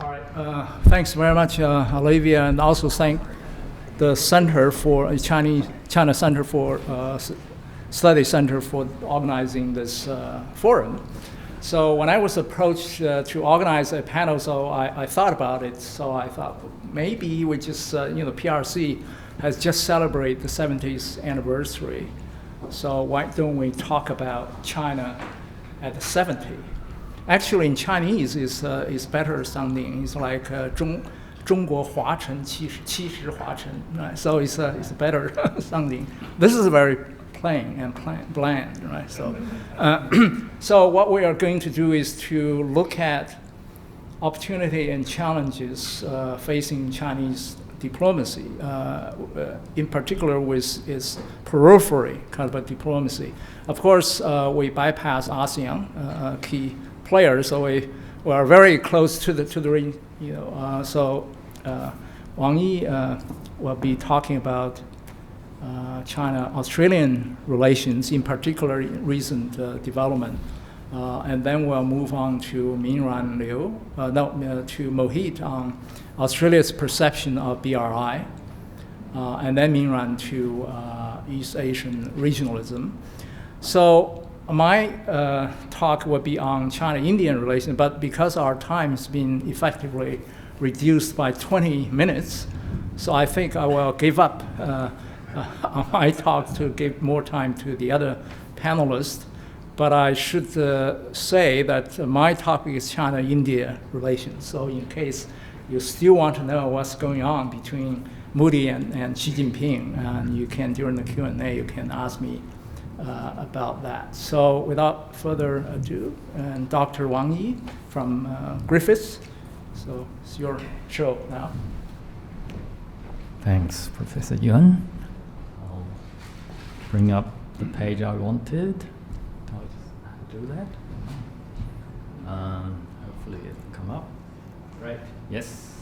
All right. Thanks very much, Olivia, and also thank the Center for China Center for Study Center for organizing this forum. So when I was approached to organize a panel, so I thought about it. So I thought maybe we just, PRC has just celebrated the 70th anniversary. So why don't we talk about China at the 70th? Actually, in Chinese is better sounding. It's like 中国华晨70华晨, right? So it's better sounding. This is very plain and bland, right? So, so what we are going to do is to look at opportunity and challenges facing Chinese diplomacy, in particular with its periphery kind of a diplomacy. Of course, we bypass ASEAN key players, so we are very close to the so Wang Yi will be talking about China-Australian relations, in particular recent development. And then we'll move on to Minran to Mohid on Australia's perception of BRI, and then Minran to East Asian regionalism. So my talk will be on China-Indian relations, but because our time has been effectively reduced by 20 minutes, so I think I will give up on my talk to give more time to the other panelists. But I should say that my topic is China-India relations. So in case you still want to know what's going on between Modi and Xi Jinping, and you can, during the Q&A, you can ask me about that. So without further ado, and Dr. Wang Yi from Griffith, so it's your show now. Thanks, Professor Yuan. I'll bring up the page I wanted. Do that. Hopefully it'll come up. Great. Yes.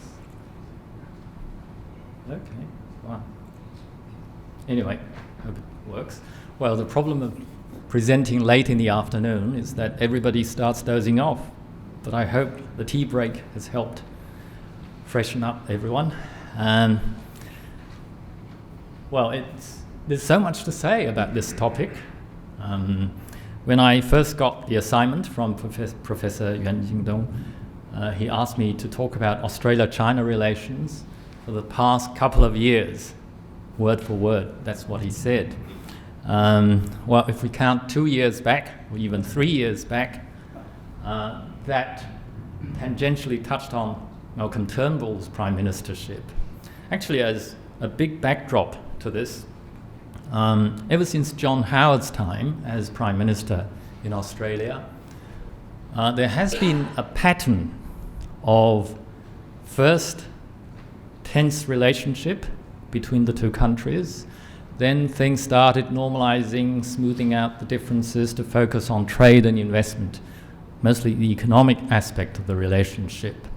Okay. Wow. Anyway, hope it works. Well, the problem of presenting late in the afternoon is that everybody starts dozing off. But I hope the tea break has helped freshen up everyone. Well, there's so much to say about this topic. When I first got the assignment from Professor Yuan Jingdong, he asked me to talk about Australia-China relations for the past couple of years, word for word. That's what he said. Well, if we count 2 years back, or even 3 years back, that tangentially touched on Malcolm Turnbull's prime ministership. Actually, as a big backdrop to this, ever since John Howard's time as Prime Minister in Australia, there has been a pattern of first tense relationship between the two countries, then things started normalizing, smoothing out the differences to focus on trade and investment, mostly the economic aspect of the relationship.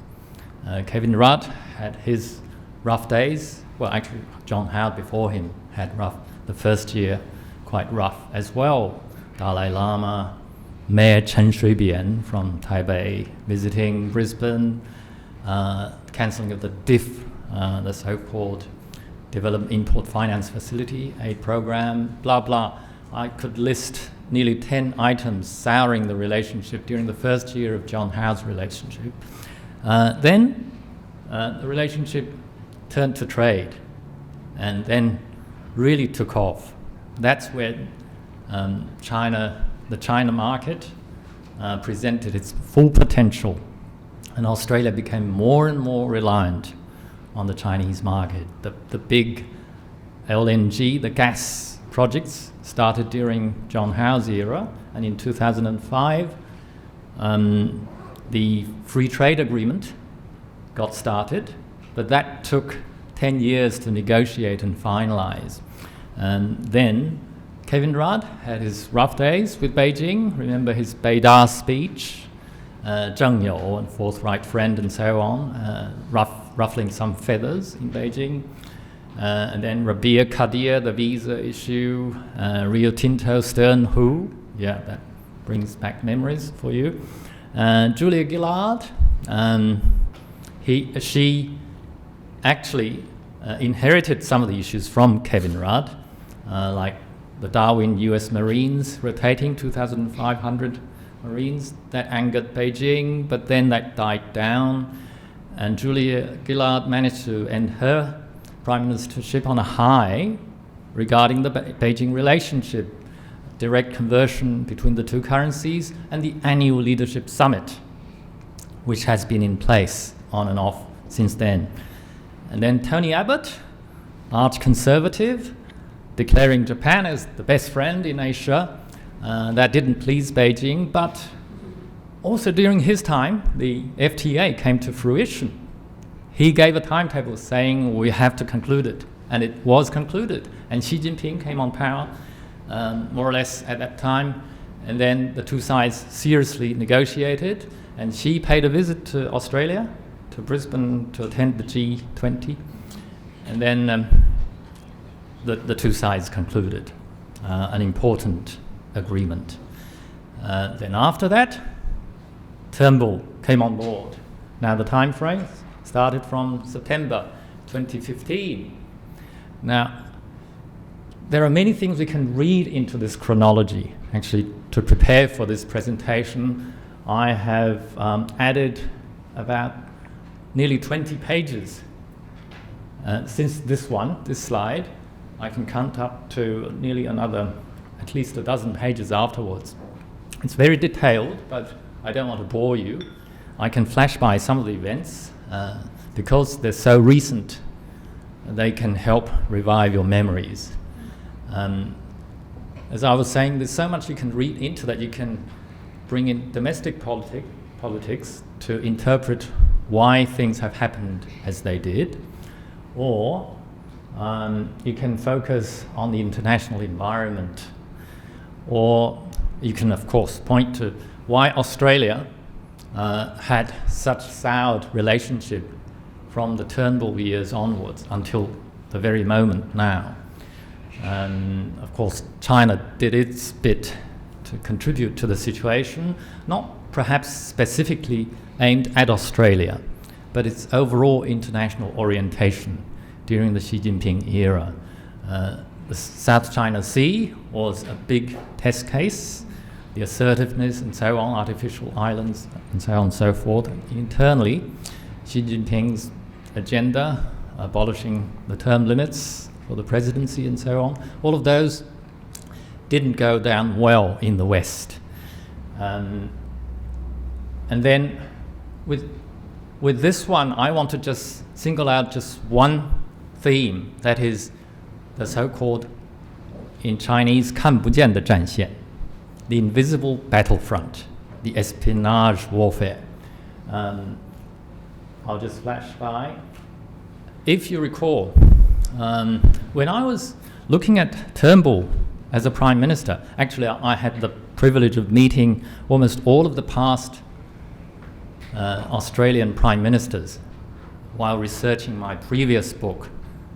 Kevin Rudd had his rough days. Well, actually, John Howard before him had the first year quite rough as well. Dalai Lama, Mayor Chen Shui-bian from Taipei visiting Brisbane, cancelling of the DIF, the so-called Development Import Finance Facility aid program, blah, blah. I could list nearly 10 items souring the relationship during the first year of John Howard's relationship. Then the relationship turned to trade, and then really took off. That's where the China market presented its full potential, and Australia became more and more reliant on the Chinese market. The big LNG, the gas projects, started during John Howard's era, and in 2005, the free trade agreement got started, but that took 10 years to negotiate and finalize. And then Kevin Rudd had his rough days with Beijing. Remember his Beida speech, Zheng You, and forthright friend, and so on, ruffling some feathers in Beijing. And then Rabia Kadir, the visa issue, Rio Tinto, Stern Hu. Yeah, that brings back memories for you. Julia Gillard, She actually inherited some of the issues from Kevin Rudd, like the Darwin US Marines rotating 2,500 Marines. That angered Beijing, but then that died down. And Julia Gillard managed to end her prime ministership on a high regarding the Beijing relationship, direct conversion between the two currencies, and the annual leadership summit, which has been in place on and off since then. And then Tony Abbott, arch conservative, declaring Japan as the best friend in Asia. That didn't please Beijing, but also during his time, the FTA came to fruition. He gave a timetable saying we have to conclude it, and it was concluded. And Xi Jinping came on power more or less at that time, and then the two sides seriously negotiated, and Xi paid a visit to Australia, to Brisbane, to attend the G20, and then the two sides concluded an important agreement. Then after that, Turnbull came on board. Now the time frame started from September 2015. Now, there are many things we can read into this chronology. Actually, to prepare for this presentation, I have added about nearly 20 pages. Since this slide, I can count up to nearly another, at least a dozen pages afterwards. It's very detailed, but I don't want to bore you. I can flash by some of the events because they're so recent, they can help revive your memories. As I was saying, there's so much you can read into that. You can bring in domestic politics to interpret why things have happened as they did, or you can focus on the international environment, or you can, of course, point to why Australia had such soured relationship from the Turnbull years onwards until the very moment now. Of course, China did its bit to contribute to the situation, not perhaps specifically aimed at Australia, but its overall international orientation during the Xi Jinping era. The South China Sea was a big test case, the assertiveness and so on, artificial islands and so on and so forth. Internally, Xi Jinping's agenda, abolishing the term limits for the presidency and so on, all of those didn't go down well in the West. And then with this one, I want to just single out just one theme, that is the so-called, in Chinese, 看不见的战线, the invisible battlefront, the espionage warfare. I'll just flash by. If you recall, when I was looking at Turnbull as a prime minister, actually I had the privilege of meeting almost all of the past Australian prime ministers while researching my previous book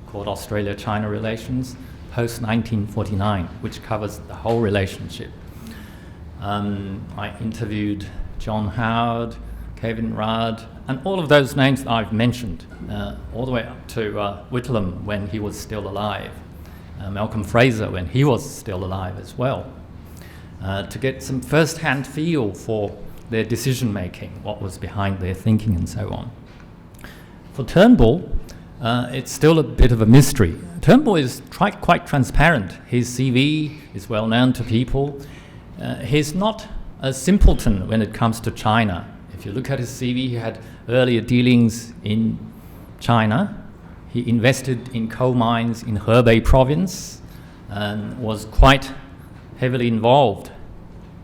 called Australia-China Relations post-1949, which covers the whole relationship. I interviewed John Howard, Kevin Rudd, and all of those names that I've mentioned, all the way up to Whitlam when he was still alive, Malcolm Fraser when he was still alive as well, to get some first-hand feel for their decision-making, what was behind their thinking and so on. For Turnbull, it's still a bit of a mystery. Turnbull is quite transparent. His CV is well known to people. He's not a simpleton when it comes to China. If you look at his CV, he had earlier dealings in China. He invested in coal mines in Hebei province and was quite heavily involved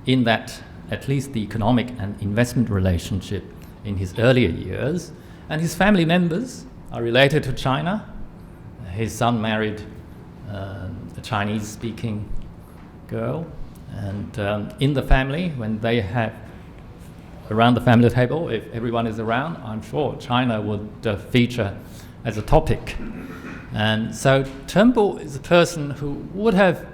in that, at least the economic and investment relationship in his earlier years. And his family members are related to China. His son married a Chinese-speaking girl. And in the family, when they have around the family table, if everyone is around, I'm sure China would feature as a topic. And so Turnbull is a person who would have,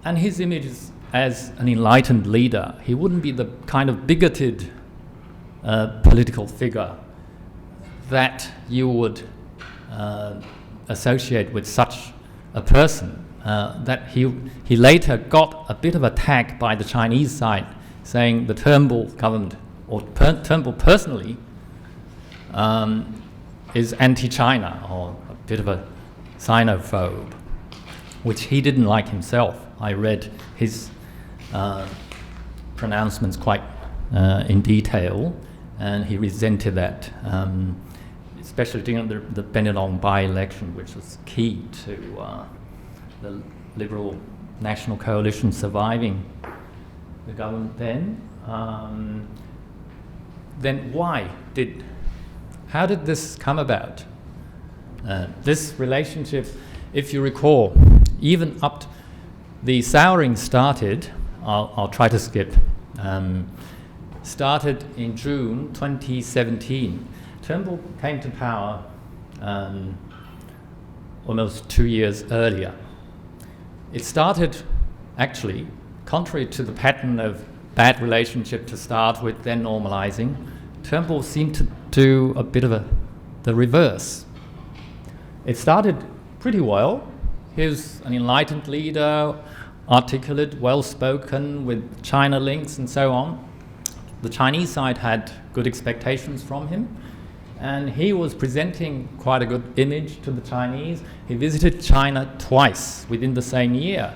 and his image is as an enlightened leader, he wouldn't be the kind of bigoted political figure that you would associate with such a person, that he later got a bit of a tag by the Chinese side, saying the Turnbull government, or Turnbull personally, is anti-China, or a bit of a Sinophobe, which he didn't like himself. I read his pronouncements quite in detail, and he resented that, especially during the Bennelong by-election, which was key to the Liberal National Coalition surviving the government then. Then how did this come about? This relationship, if you recall, even up to the souring started, I'll try to skip, started in June 2017. Turnbull came to power almost 2 years earlier. It started, actually, contrary to the pattern of bad relationship to start with, then normalizing, Turnbull seemed to do a bit of the reverse. It started pretty well. He was an enlightened leader, articulate, well-spoken, with China links and so on. The Chinese side had good expectations from him, and he was presenting quite a good image to the Chinese. He visited China twice within the same year.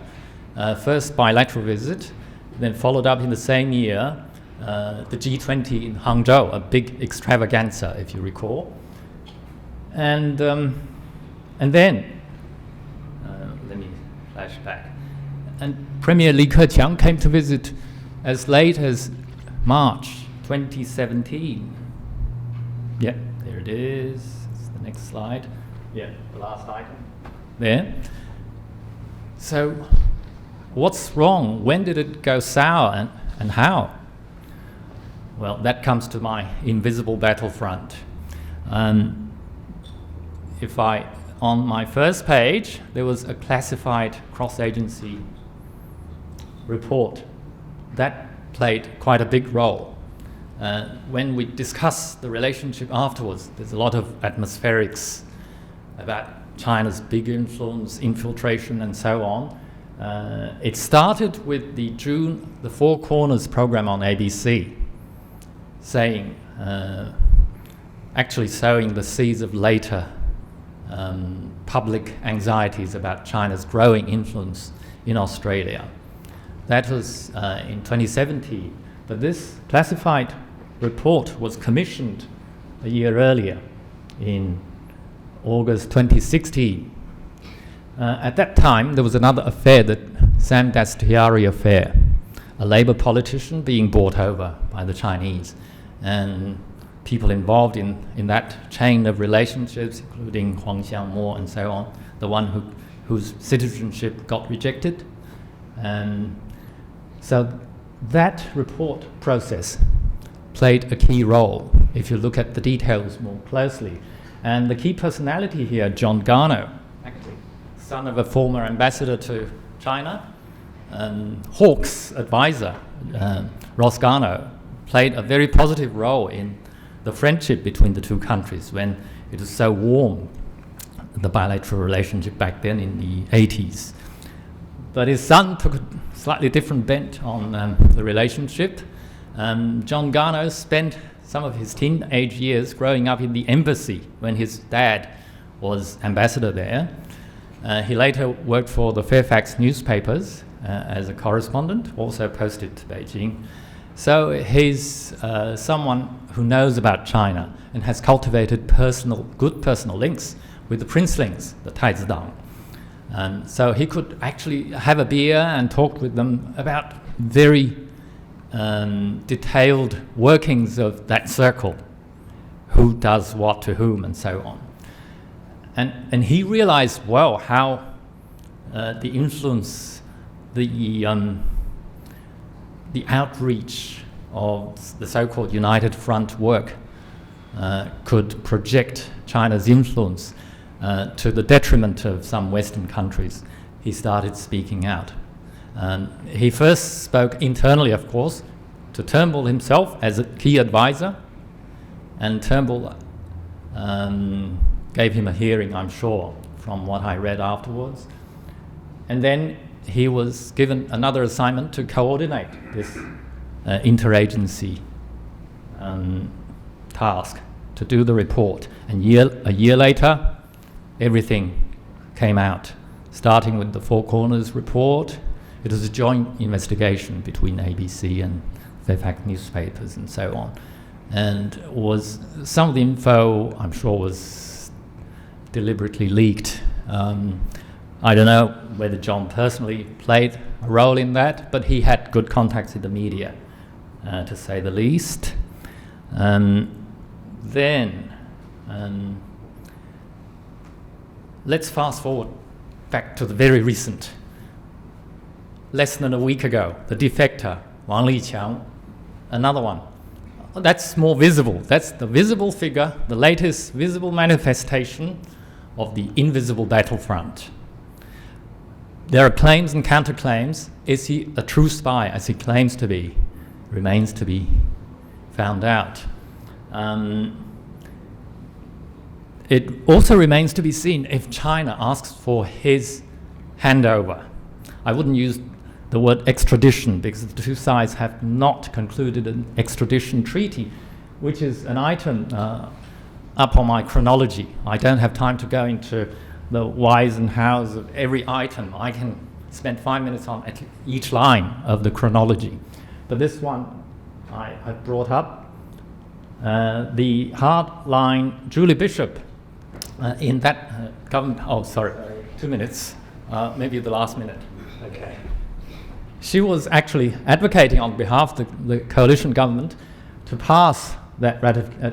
First bilateral visit, then followed up in the same year, the G20 in Hangzhou, a big extravaganza, if you recall. And then, let me flash back. And Premier Li Keqiang came to visit as late as March 2017. Yeah, there it is. It's the next slide. Yeah, the last item. There. So, what's wrong? When did it go sour, and how? Well, that comes to my invisible battlefront. On my first page, there was a classified cross-agency report. That played quite a big role. When we discuss the relationship afterwards, there's a lot of atmospherics about China's big influence, infiltration, and so on. It started with the Four Corners program on ABC, saying, actually sowing the seeds of later public anxieties about China's growing influence in Australia. That was in 2017, but this classified report was commissioned a year earlier in August 2016. At that time, there was another affair, the Sam Dastyari affair, a Labour politician being bought over by the Chinese, and people involved in that chain of relationships, including Huang Xiangmo and so on, the one whose citizenship got rejected. And so that report process played a key role if you look at the details more closely. And the key personality here, John Garneau, actually son of a former ambassador to China, Hawke's advisor, Ross Garneau, played a very positive role in the friendship between the two countries when it was so warm, the bilateral relationship back then in the 80s. But his son took a slightly different bent on the relationship. John Garneau spent some of his teenage years growing up in the embassy when his dad was ambassador there. He later worked for the Fairfax newspapers as a correspondent, also posted to Beijing. So he's someone who knows about China and has cultivated good personal links with the princelings, the Taizidang. So he could actually have a beer and talk with them about very detailed workings of that circle, who does what to whom and so on. And he realized, well, how the influence, the outreach of the so-called United Front work could project China's influence to the detriment of some Western countries. He started speaking out. He first spoke internally, of course, to Turnbull himself as a key advisor, and Turnbull gave him a hearing, I'm sure, from what I read afterwards. And then he was given another assignment to coordinate this interagency task, to do the report. And a year later, everything came out, starting with the Four Corners report. It was a joint investigation between ABC and Fairfax newspapers and so on. And some of the info, I'm sure, was deliberately leaked. I don't know whether John personally played a role in that, but he had good contacts in the media, to say the least. Then, let's fast forward back to the very recent. Less than a week ago, the defector, Wang Liqiang, another one. That's more visible. That's the visible figure, the latest visible manifestation of the invisible battlefront. There are claims and counterclaims. Is he a true spy, as he claims to be? Remains to be found out. It also remains to be seen if China asks for his handover. I wouldn't use the word extradition because the two sides have not concluded an extradition treaty, which is an item up on my chronology. I don't have time to go into the whys and hows of every item. I can spend 5 minutes on each line of the chronology. But this one I brought up. The hard line, Julie Bishop, in that government, 2 minutes, maybe the last minute. Okay. She was actually advocating on behalf of the coalition government to pass that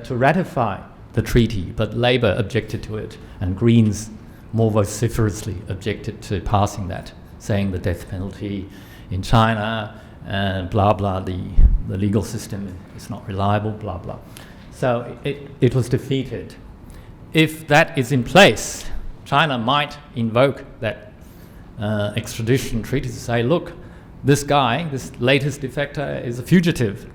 to ratify the treaty, but Labour objected to it, and Greens more vociferously objected to passing that, saying the death penalty in China and blah blah, the legal system is not reliable, blah blah. So it was defeated. If that is in place, China might invoke that extradition treaty to say, look, this guy, this latest defector, is a fugitive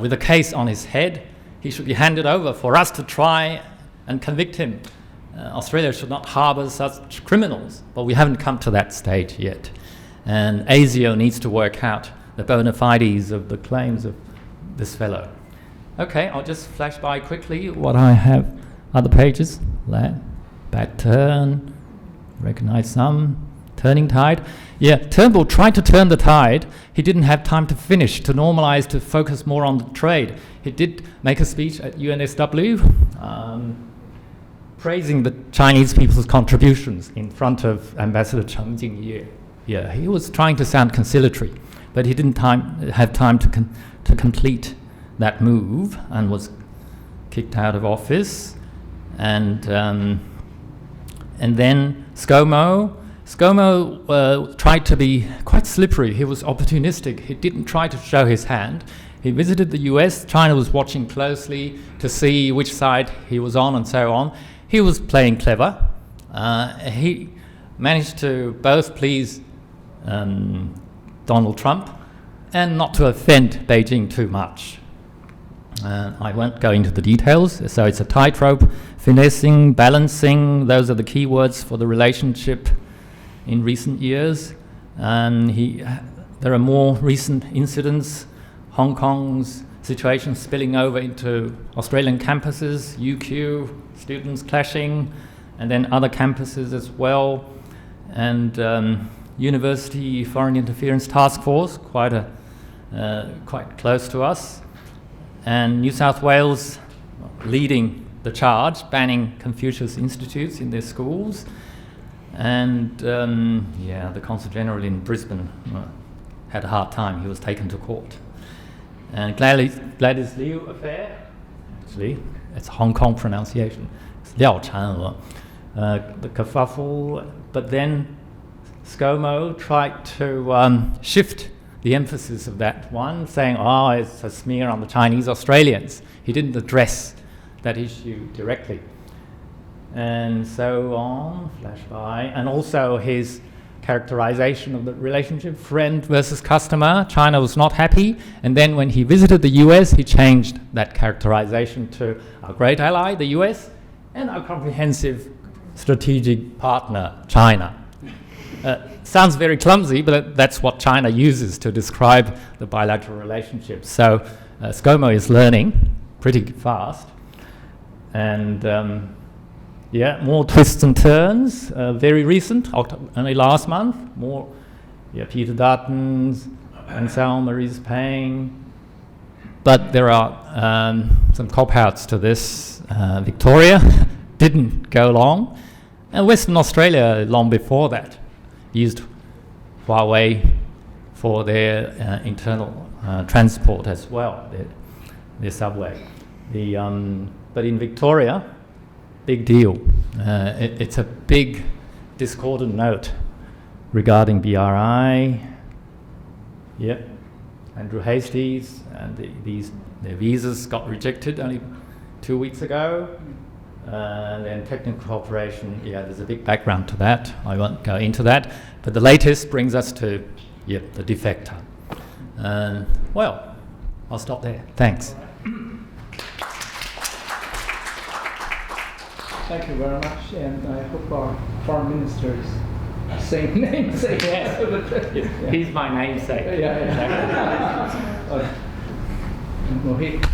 with a case on his head. He should be handed over for us to try and convict him. Australia should not harbour such criminals, but we haven't come to that stage yet. And ASIO needs to work out the bona fides of the claims of this fellow. Okay, I'll just flash by quickly what I have. Other pages, bad turn, recognize some. Turning tide. Yeah, Turnbull tried to turn the tide. He didn't have time to finish, to normalise, to focus more on the trade. He did make a speech at UNSW praising the Chinese people's contributions in front of Ambassador Cheng Jingye. Yeah, he was trying to sound conciliatory, but he didn't have time to complete that move and was kicked out of office. And then ScoMo tried to be quite slippery. He was opportunistic. He didn't try to show his hand. He visited the US. China was watching closely to see which side he was on and so on. He was playing clever. He managed to both please Donald Trump and not to offend Beijing too much. I won't go into the details. So it's a tightrope, finessing, balancing. Those are the key words for the relationship in recent years. And there are more recent incidents, Hong Kong's situation spilling over into Australian campuses, UQ, students clashing, and then other campuses as well. And University Foreign Interference Task Force, quite close to us. And New South Wales leading the charge, banning Confucius Institutes in their schools. And the Consul General in Brisbane had a hard time. He was taken to court. And Gladys Liu affair, actually, it's Hong Kong pronunciation. It's Liao Chan'e. The kerfuffle, but then ScoMo tried to shift the emphasis of that one, saying, it's a smear on the Chinese Australians. He didn't address that issue directly. And so on, flash by. And also his characterization of the relationship, friend versus customer. China was not happy, and then when he visited the US, he changed that characterization to our great ally, the US, and our comprehensive strategic partner, China. Sounds very clumsy, but that's what China uses to describe the bilateral relationship. So ScoMo is learning pretty fast, and more twists and turns, very recent, only last month, more Peter Dutton's and Maurice Payne. But there are some cop-outs to this. Victoria didn't go long, and Western Australia, long before that, used Huawei for their internal transport as well, their subway. But in Victoria, big deal. It's a big discordant note regarding BRI. Yep, Andrew Hastie's and their visas got rejected only 2 weeks ago. And then technical cooperation, there's a big background to that. I won't go into that. But the latest brings us to, the defector. Well, I'll stop there. Thanks. Thank you very much, and I hope our foreign minister is same namesake. Yeah. He's my namesake. Exactly. Mohid.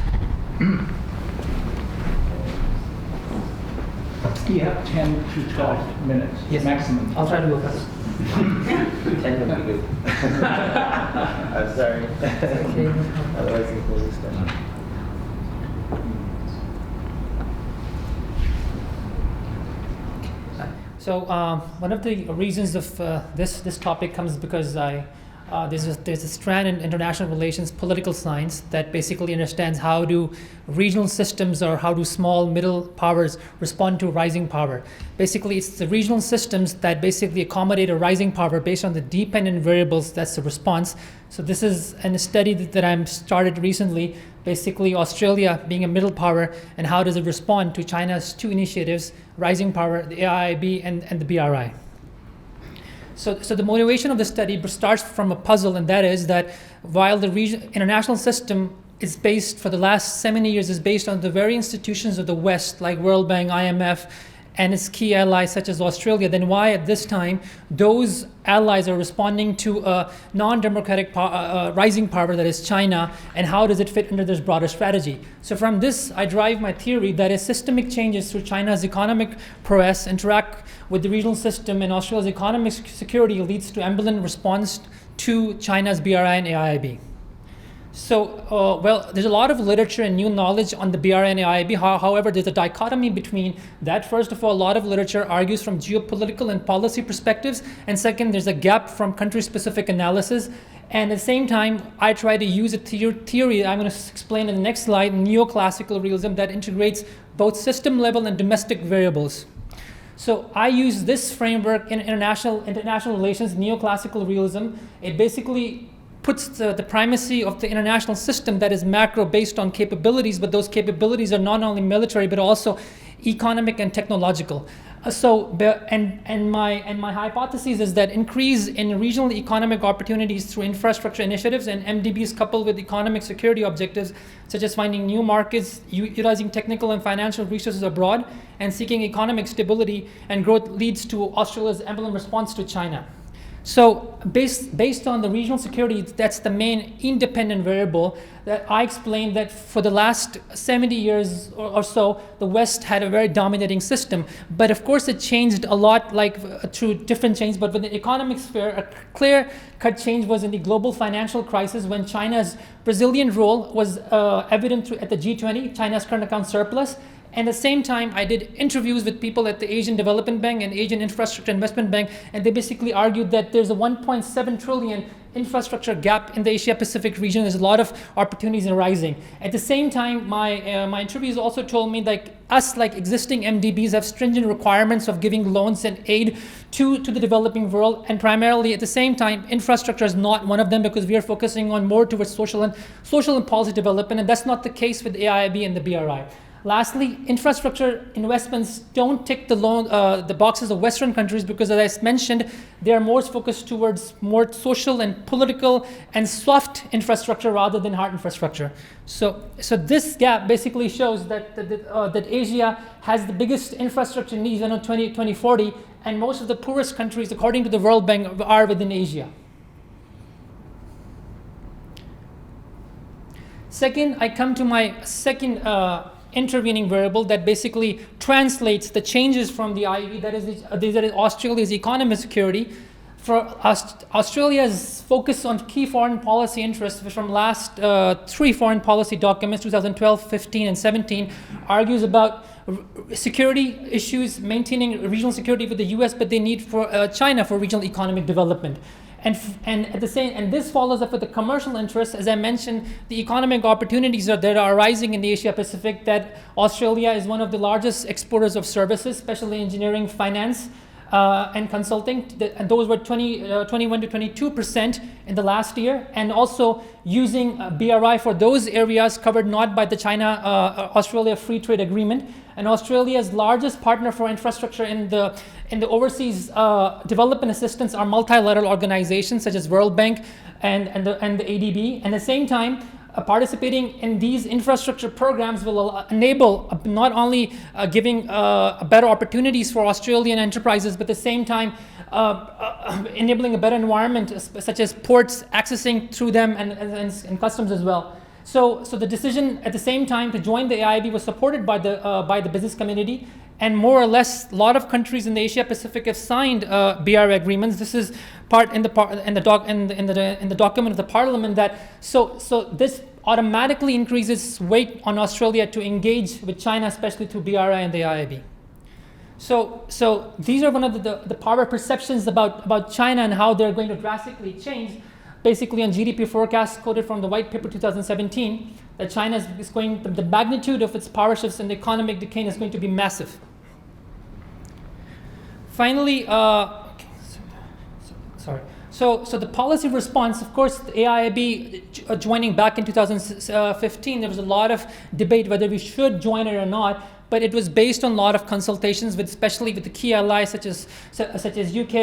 You have 10 to 12 minutes, maximum. I'll try to go fast. 10 would be good. I'm sorry. Okay. Otherwise, you will lose them. So one of the reasons of this topic comes because there's a strand in international relations, political science, that basically understands how do regional systems or how do small middle powers respond to rising power. Basically, it's the regional systems that basically accommodate a rising power based on the dependent variables. That's the response. So this is a study that I'm started recently. Basically, Australia being a middle power, and how does it respond to China's two initiatives, rising power, the AIIB and the BRI. So the motivation of the study starts from a puzzle, and that is that while the international system is based, for the last 70 years, is based on the very institutions of the West, like World Bank, IMF, and its key allies such as Australia, then why at this time those allies are responding to a non-democratic rising power that is China, and how does it fit under this broader strategy? So from this, I drive my theory that as systemic changes through China's economic prowess interact with the regional system, and Australia's economic security leads to ambivalent response to China's BRI and AIIB. So, there's a lot of literature and new knowledge on the BRI and AIIB. However, there's a dichotomy between that. First of all, a lot of literature argues from geopolitical and policy perspectives. And second, there's a gap from country-specific analysis. And at the same time, I try to use a theory I'm going to explain in the next slide, neoclassical realism, that integrates both system-level and domestic variables. So I use this framework in international relations, neoclassical realism. It basically puts the primacy of the international system that is macro based on capabilities, but those capabilities are not only military but also economic and technological. My hypothesis is that increase in regional economic opportunities through infrastructure initiatives and MDBs coupled with economic security objectives such as finding new markets, utilizing technical and financial resources abroad, and seeking economic stability and growth leads to Australia's ambivalent response to China. So based on the regional security, that's the main independent variable that I explained that for the last 70 years or so, the West had a very dominating system. But of course it changed a lot, through different changes. But within the economic sphere, a clear-cut change was in the global financial crisis when China's Brazilian role was evident at the G20, China's current account surplus. And at the same time, I did interviews with people at the Asian Development Bank and Asian Infrastructure Investment Bank, and they basically argued that there's a 1.7 trillion infrastructure gap in the Asia-Pacific region. There's a lot of opportunities arising. At the same time, my interviews also told me existing MDBs have stringent requirements of giving loans and aid to the developing world, and primarily at the same time, infrastructure is not one of them because we are focusing on more towards social and policy development, and that's not the case with AIIB and the BRI. Lastly, infrastructure investments don't tick the boxes of Western countries because, as I mentioned, they are more focused towards more social and political and soft infrastructure rather than hard infrastructure. So this gap basically shows that Asia has the biggest infrastructure needs in 2040, and most of the poorest countries, according to the World Bank, are within Asia. Second, I come to my second intervening variable that basically translates the changes from the IEB, that is Australia's economic security. For Australia's focus on key foreign policy interests from last 3 foreign policy documents, 2012, 15, and 17, argues about security issues, maintaining regional security with the US, but they need for China for regional economic development. And this follows up with the commercial interests. As I mentioned, the economic opportunities that are arising in the Asia Pacific, that Australia is one of the largest exporters of services, especially engineering, finance, and consulting, and those were 21 to 22% in the last year, and also using BRI for those areas covered not by the China-Australia Free Trade Agreement. And Australia's largest partner for infrastructure in the overseas development assistance are multilateral organizations such as World Bank and the ADB. And at the same time, participating in these infrastructure programs will enable not only giving better opportunities for Australian enterprises, but at the same time enabling a better environment, such as ports accessing through them and customs as well. So the decision at the same time to join the AIIB was supported by the business community, and more or less a lot of countries in the Asia Pacific have signed BRI agreements. This is part in the document of the Parliament that so this automatically increases weight on Australia to engage with China, especially through BRI and the AIIB. So these are one of the power perceptions about China and how they're going to drastically change. Basically, on GDP forecast quoted from the White Paper 2017, that China is going, the magnitude of its power shifts and the economic decay is going to be massive. Finally, So the policy response, of course, the AIIB joining back in 2015, there was a lot of debate whether we should join it or not, but it was based on a lot of consultations especially with the key allies such as UK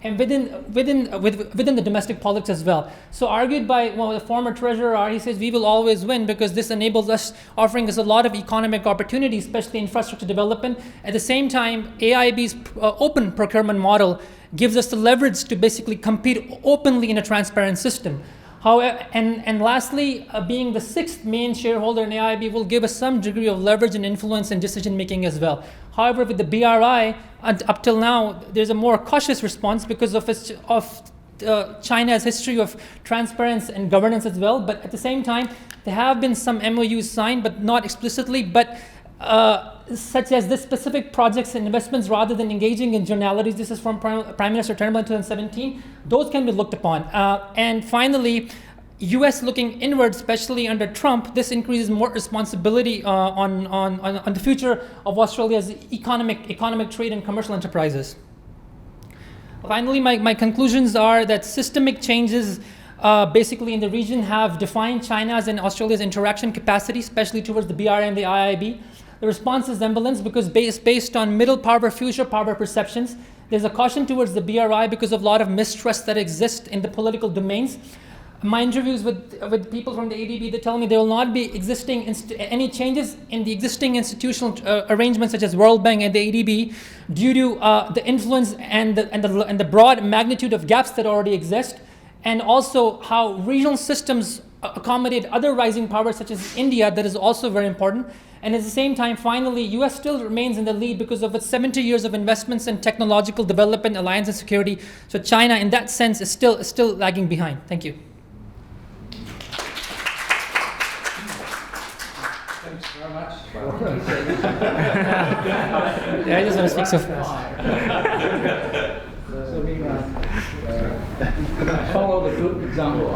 and within the domestic politics as well. So argued by the former treasurer, he says we will always win because this enables us, offering us a lot of economic opportunities, especially infrastructure development. At the same time, AIIB's open procurement model gives us the leverage to basically compete openly in a transparent system. However, and lastly, being the 6th main shareholder in AIIB will give us some degree of leverage and influence in decision making as well. However, with the BRI, up till now, there's a more cautious response because of China's history of transparency and governance as well. But at the same time, there have been some MOUs signed, but not explicitly, but such as this specific projects and investments rather than engaging in generalities. This is from Prime Minister Turnbull in 2017. Those can be looked upon. And finally, US looking inward, especially under Trump, this increases more responsibility on the future of Australia's economic trade and commercial enterprises. Finally, my conclusions are that systemic changes basically in the region have defined China's and Australia's interaction capacity, especially towards the BRI and the IIB. The response is ambivalent because based on middle power, future power perceptions. There's a caution towards the BRI because of a lot of mistrust that exists in the political domains. My interviews with people from the ADB, they tell me there will not be existing any changes in the existing institutional arrangements such as World Bank and the ADB due to the influence and the broad magnitude of gaps that already exist, and also how regional systems accommodate other rising powers such as India. That is also very important. And at the same time, finally, US still remains in the lead because of its 70 years of investments in technological development, alliance, and security. So China, in that sense, is still lagging behind. Thank you. Thanks very much. Yeah, I just want to speak so fast. So we follow the good example.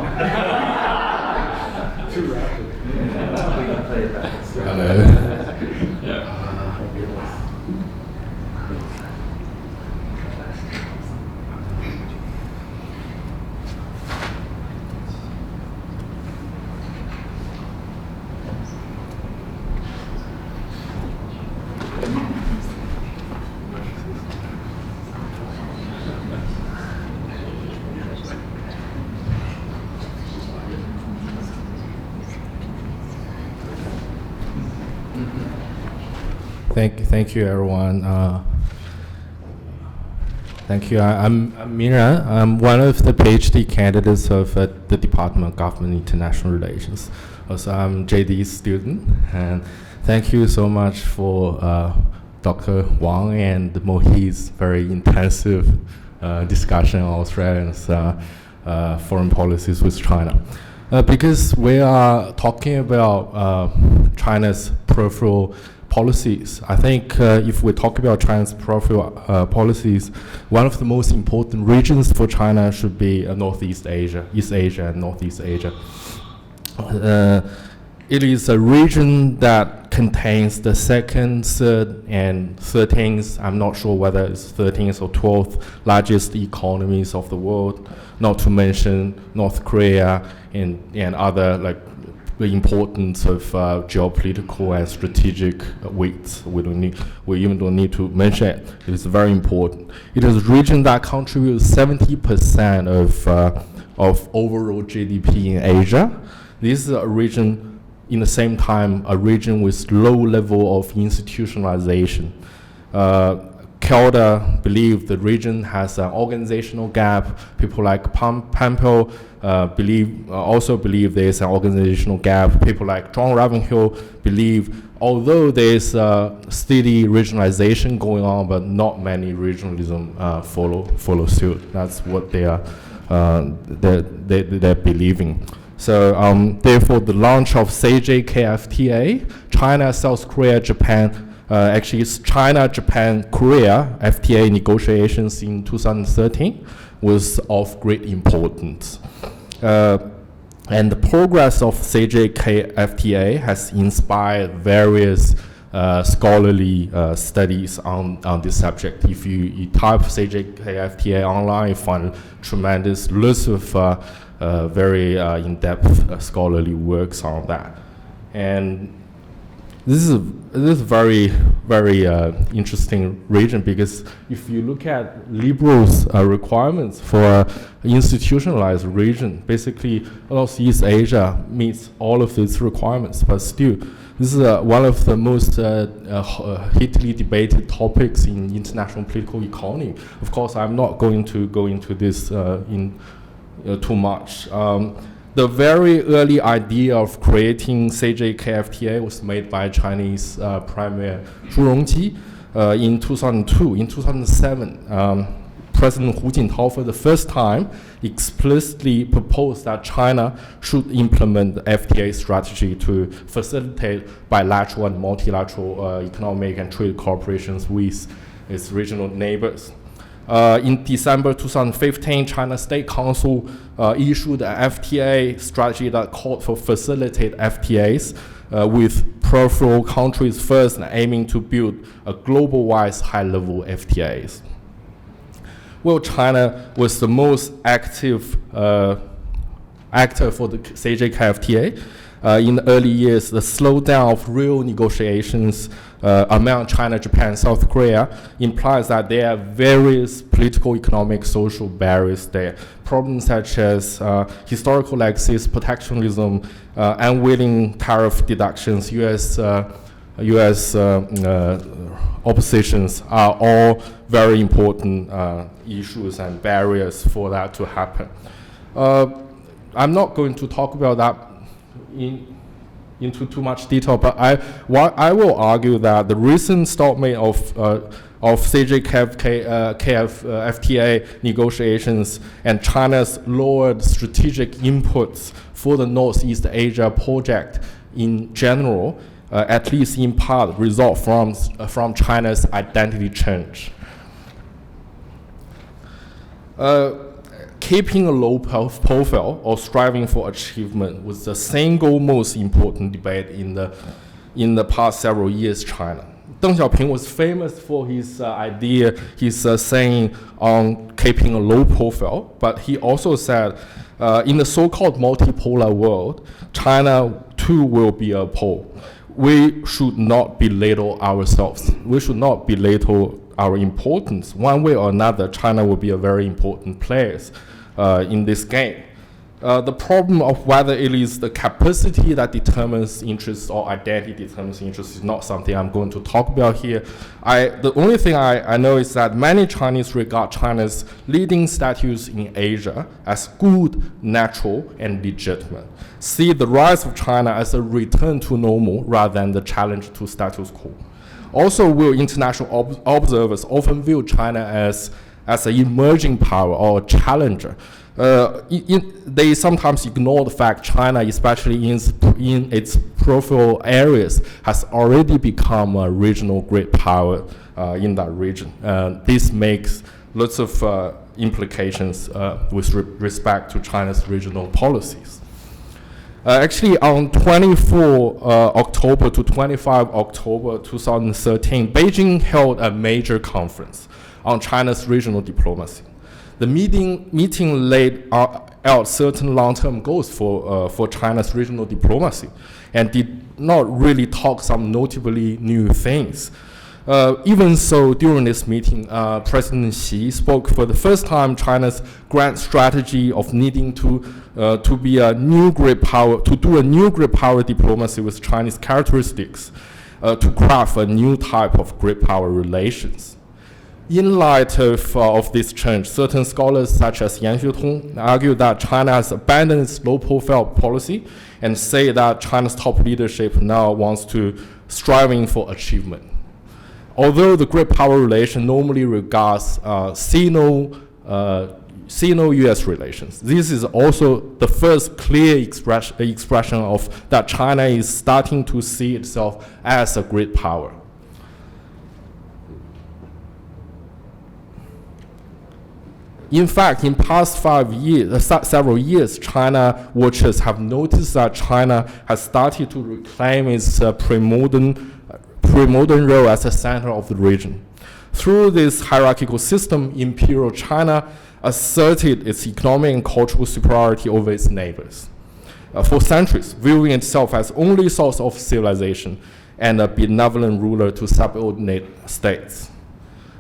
Too rapid. Hello. Thank you, everyone. Thank you. I'm Minran. I'm one of the PhD candidates of the Department of Government International Relations. Also, I'm JD's student. And thank you so much for Dr. Wang and Mohid's very intensive discussion on Australia's foreign policies with China. Because we are talking about China's peripheral policies. I think if we talk about China's peripheral policies, one of the most important regions for China should be Northeast Asia, East Asia and Northeast Asia. It is a region that contains the second, third, and 13th, I'm not sure whether it's 13th or 12th largest economies of the world, not to mention North Korea and other like the importance of geopolitical and strategic weights. We even don't need to mention it. It is very important. It is a region that contributes 70% of overall GDP in Asia. This is a region, in the same time, a region with low level of institutionalization. Kelda believe the region has an organizational gap. People like Turnbull also believe there is an organizational gap. People like John Ravenhill believe, although there is steady regionalization going on, but not many regionalism follow suit. That's what they're believing. So therefore, the launch of CJKFTA, China, South Korea, Japan. Actually, it's China, Japan, Korea FTA negotiations in 2013 was of great importance. And the progress of CJKFTA has inspired various scholarly studies on this subject. If you type CJKFTA online, you find tremendous lists of very in-depth scholarly works on that. And this is a very, very interesting region, because if you look at liberals' requirements for an institutionalized region, basically Northeast Asia meets all of these requirements, but still, this is one of the most heatedly debated topics in international political economy. Of course, I'm not going to go into this too much. The very early idea of creating CJKFTA was made by Chinese Premier Zhu Rongji in 2002. In 2007, President Hu Jintao for the first time explicitly proposed that China should implement the FTA strategy to facilitate bilateral and multilateral economic and trade cooperations with its regional neighbors. In December 2015, China State Council issued an FTA strategy that called for facilitate FTAs with peripheral countries first, and aiming to build a global-wise high-level FTAs. Well, China was the most active actor for the CJKFTA. In the early years, the slowdown of real negotiations among China, Japan, South Korea implies that there are various political, economic, social barriers there. Problems such as historical legacies, protectionism, unwilling tariff deductions, U.S. oppositions are all very important issues and barriers for that to happen. I'm not going to talk about that into too much detail, but I will argue that the recent stalemate of CJKFTA negotiations and China's lowered strategic inputs for the Northeast Asia project in general, at least in part, result from China's identity change. Keeping a low profile or striving for achievement was the single most important debate in the past several years China. Deng Xiaoping was famous for his saying on keeping a low profile, but he also said in the so-called multipolar world, China too will be a pole. We should not belittle ourselves. We should not belittle our importance. One way or another, China will be a very important player in this game. The problem of whether it is the capacity that determines interests or identity determines interests is not something I'm going to talk about here. The only thing I know is that many Chinese regard China's leading status in Asia as good, natural, and legitimate. See the rise of China as a return to normal rather than the challenge to status quo. Also, will international observers often view China as an emerging power or a challenger. They sometimes ignore the fact China, especially in its peripheral areas, has already become a regional great power in that region. This makes lots of implications with respect to China's regional policies. Actually, on 24 October to 25 October 2013, Beijing held a major conference on China's regional diplomacy. The meeting laid out certain long-term goals for China's regional diplomacy and did not really talk some notably new things. Even so, during this meeting, President Xi spoke for the first time China's grand strategy of needing to be a new great power, to do a new great power diplomacy with Chinese characteristics, to craft a new type of great power relations. In light of this change, certain scholars such as Yan Xuetong argue that China has abandoned its low-profile policy and say that China's top leadership now wants to striving for achievement. Although the great power relation normally regards Sino-US relations, this is also the first clear expression of that China is starting to see itself as a great power. In fact, in past several years, China watchers have noticed that China has started to reclaim its pre-modern role as a center of the region. Through this hierarchical system, Imperial China asserted its economic and cultural superiority over its neighbors. For centuries, viewing itself as only source of civilization and a benevolent ruler to subordinate states.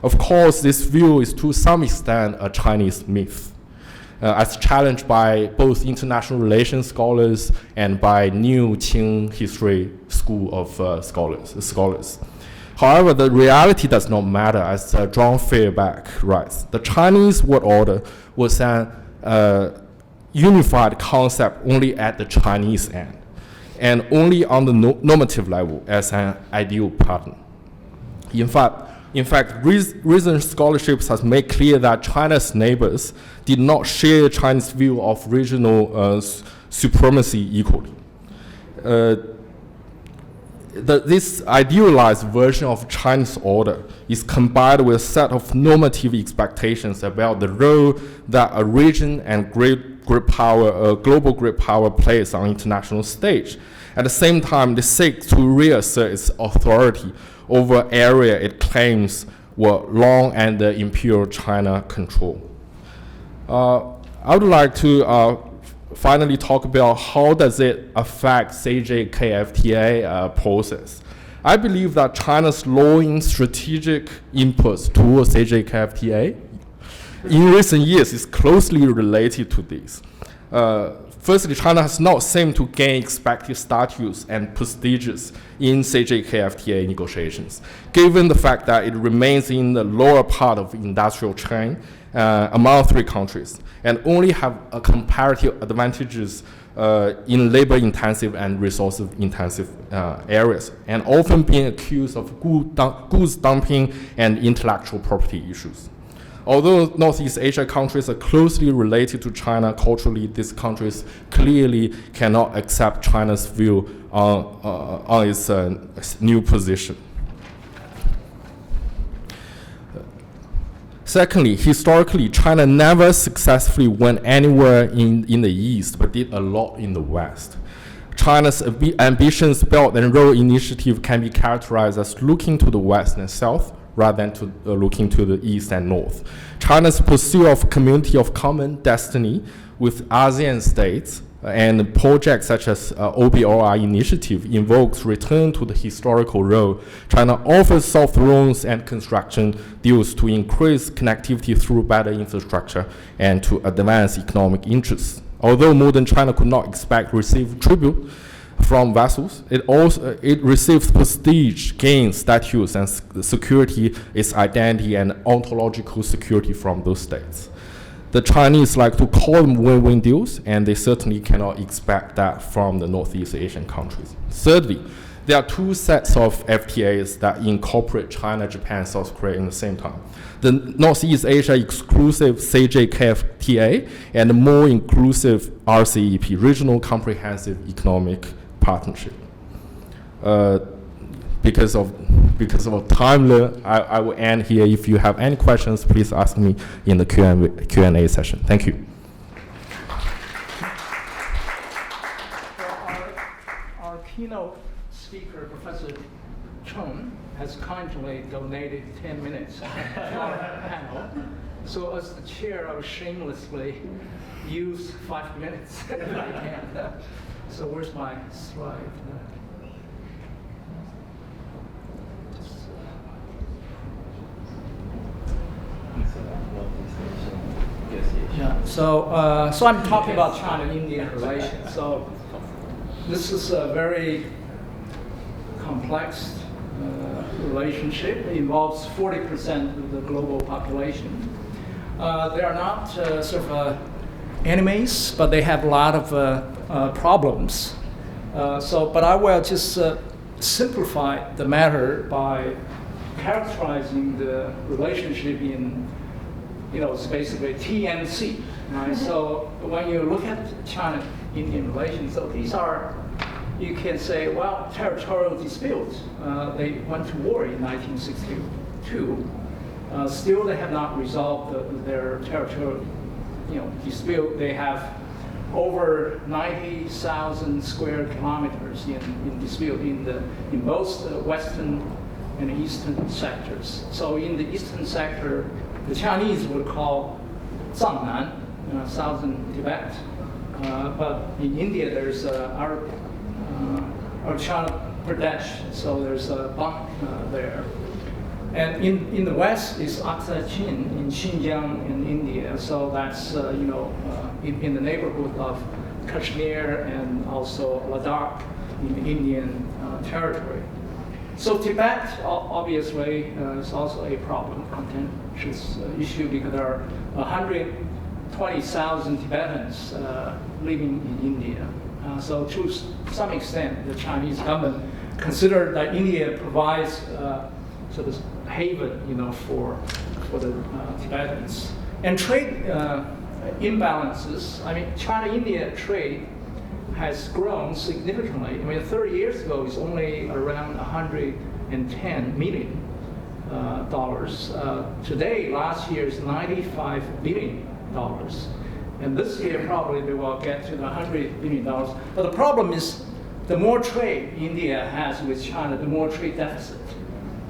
Of course, this view is to some extent a Chinese myth, as challenged by both international relations scholars and by new Qing history school of scholars. However, the reality does not matter, as John Fairback writes. The Chinese world order was an unified concept only at the Chinese end, and only on the normative level as an ideal pattern. In fact, recent scholarships has made clear that China's neighbors did not share China's view of regional supremacy equally. This idealized version of Chinese order is combined with a set of normative expectations about the role that a region and global great power plays on international stage. At the same time, it seeks to reassert its authority over area it claims were long under Imperial China control. I would like to finally talk about how does it affect CJKFTA process. I believe that China's lowering strategic inputs towards CJKFTA in recent years is closely related to this. Firstly, China has not seemed to gain expected status and prestigious in CJKFTA negotiations, given the fact that it remains in the lower part of the industrial chain among three countries, and only have a comparative advantages in labor-intensive and resource-intensive areas, and often being accused of goods dumping and intellectual property issues. Although Northeast Asia countries are closely related to China culturally, these countries clearly cannot accept China's view on its new position. Secondly, historically, China never successfully went anywhere in the East, but did a lot in the West. China's ambitious Belt and Road Initiative can be characterized as looking to the West and South, rather than to looking to the East and North. China's pursuit of community of common destiny with ASEAN states and projects such as OBOR initiative invokes return to the historical role. China offers soft loans and construction deals to increase connectivity through better infrastructure and to advance economic interests. Although modern China could not expect to receive tribute from vassals, it receives prestige, gains status, and security, its identity and ontological security from those states. The Chinese like to call them win-win deals, and they certainly cannot expect that from the Northeast Asian countries. Thirdly, there are two sets of FTAs that incorporate China, Japan, South Korea in the same time. The Northeast Asia exclusive CJKFTA and the more inclusive RCEP, Regional Comprehensive Economic Partnership. Because of time limit, I will end here. If you have any questions, please ask me in the Q&A session. Thank you. Our keynote speaker, Professor Chung, has kindly donated 10 minutes to our panel. So as the chair, I will shamelessly use 5 minutes if I can. So where's my slide? Yeah. So I'm talking about China-India relations. So this is a very complex relationship. It involves 40% of the global population. They are not sort of enemies, but they have a lot of problems. But I will just simplify the matter by characterizing the relationship in, it's basically TNC, right? So when you look at China-Indian relations, so these are, you can say, well, territorial disputes. They went to war in 1962. Still, they have not resolved their territorial, dispute. They have over 90,000 square kilometers in dispute in both the western and eastern sectors. So in the eastern sector, the Chinese would call Zangnan, southern Tibet. But in India, there's Arunachal Pradesh, so there's a Bang there. And in the west is Aksai Chin in Xinjiang in India. So that's in the neighborhood of Kashmir and also Ladakh in Indian territory. So Tibet obviously is also a problem, contentious issue, because there are 120,000 Tibetans living in India. So to some extent, the Chinese government consider that India provides sort of haven, for the Tibetans. And trade imbalances. I mean, China-India trade has grown significantly. 30 years ago, it was only around $110 million. Today, last year is $95 billion. And this year, probably they will get to the $100 billion. But the problem is, the more trade India has with China, the more trade deficit.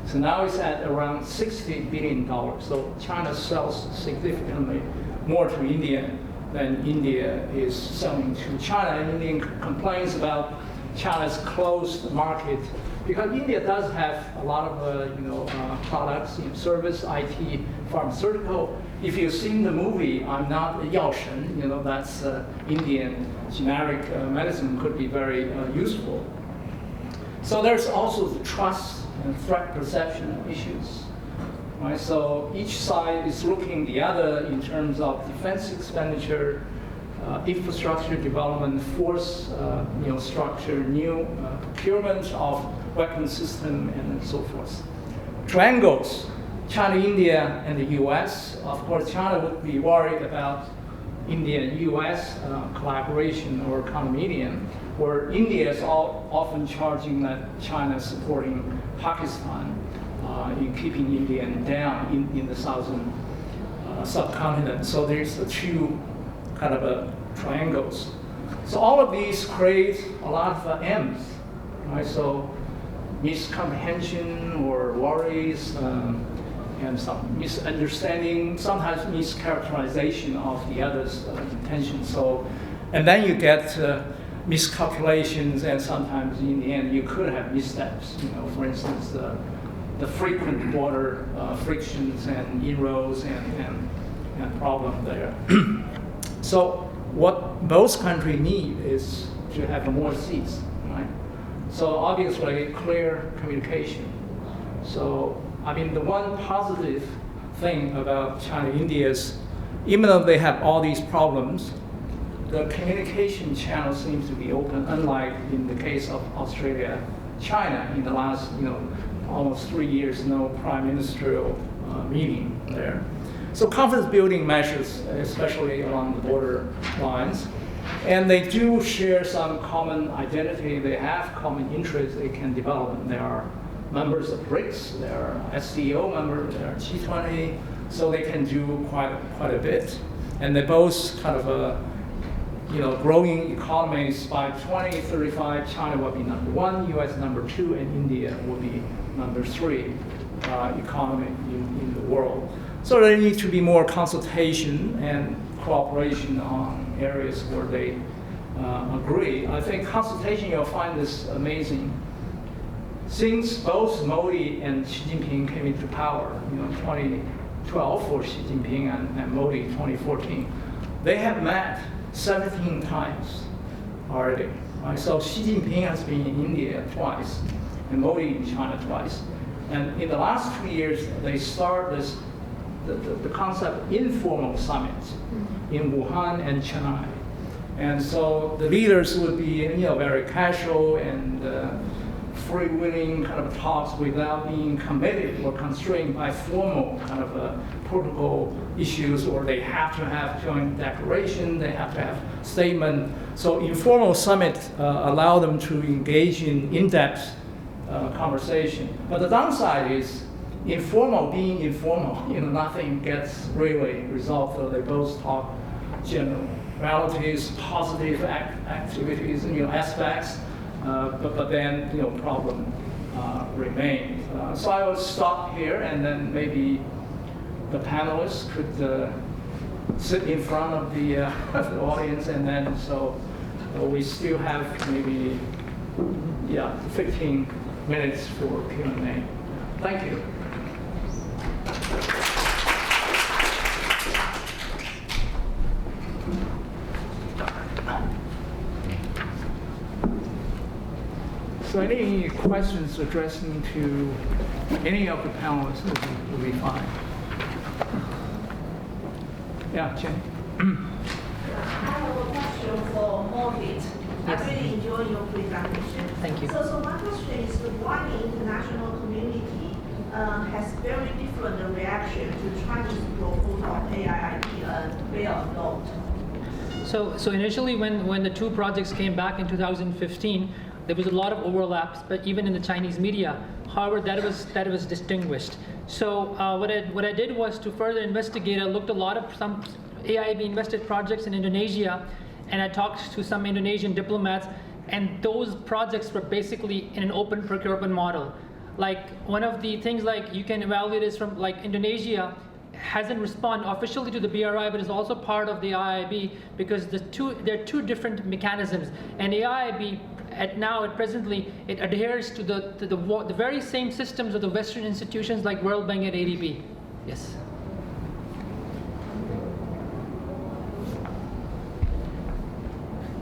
So now it's at around $60 billion. So China sells significantly more to India than India is selling to China. And India complains about China's closed market, because India does have a lot of products in service, IT, pharmaceutical. If you've seen the movie I'm Not Yao Shen, that's Indian generic medicine, could be very useful. So there's also the trust and threat perception issues. Right? So each side is looking the other in terms of defense expenditure, infrastructure development, force structure, new procurement of weapon system, and so forth. Triangles, China, India, and the US. Of course, China would be worried about India and US collaboration or condominium, where India is often charging that China is supporting Pakistan in keeping India down in the southern subcontinent. So there's the two kind of triangles. So all of these create a lot of M's, right? So miscomprehension or worries, and some misunderstanding, sometimes mischaracterization of the other's intention. So, and then you get miscalculations, and sometimes in the end you could have missteps. For instance, the frequent border frictions and inroads and problem there. So what both countries need is to have more seats, right? So obviously, clear communication. So, I mean, the one positive thing about China and India is, even though they have all these problems, the communication channel seems to be open, unlike in the case of Australia, China, in the last, almost 3 years, no prime ministerial meeting there. So confidence building measures, especially along the border lines. And they do share some common identity. They have common interests they can develop. They are members of BRICS, they are SCO members, they are G20, so they can do quite a bit. And they both kind of growing economies. By 2035, China will be number 1, US number 2, and India will be number 3 economy in the world. So there needs to be more consultation and cooperation on areas where they agree. I think consultation, you'll find this amazing. Since both Modi and Xi Jinping came into power, 2012 for Xi Jinping and Modi 2014, they have met 17 times already. Right? So Xi Jinping has been in India twice, and Modi in China twice. And in the last 2 years, they started the concept informal summits in Wuhan and Chennai. And so the leaders would be very casual and freewheeling kind of talks without being committed or constrained by formal kind of protocol issues, or they have to have joint declaration, they have to have statement. So informal summit allow them to engage in in-depth conversation. But the downside is informal being informal, nothing gets really resolved. So they both talk generalities, positive activities, aspects, but then problem remains. So I will stop here, and then maybe the panelists could sit in front of the audience, and then so we still have maybe 15 minutes for Q&A. Thank you. So any questions addressing to any of the panelists will be fine. Yeah, Jen. I have a question for Mohid. I really enjoy your presentation. Thank you. So my question is, why the international community has very different reaction to Chinese proposal of AIIB and Belt and Road? So initially, when the two projects came back in 2015, there was a lot of overlaps, but even in the Chinese media. However, that was distinguished. So what I did was to further investigate. I looked a lot of some AIIB invested projects in Indonesia, and I talked to some Indonesian diplomats, and those projects were basically in an open procurement model. Like one of the things like you can evaluate is from like Indonesia hasn't responded officially to the BRI, but is also part of the AIIB because there are two different mechanisms. And the AIIB presently it adheres to the very same systems of the Western institutions like World Bank and ADB. Yes.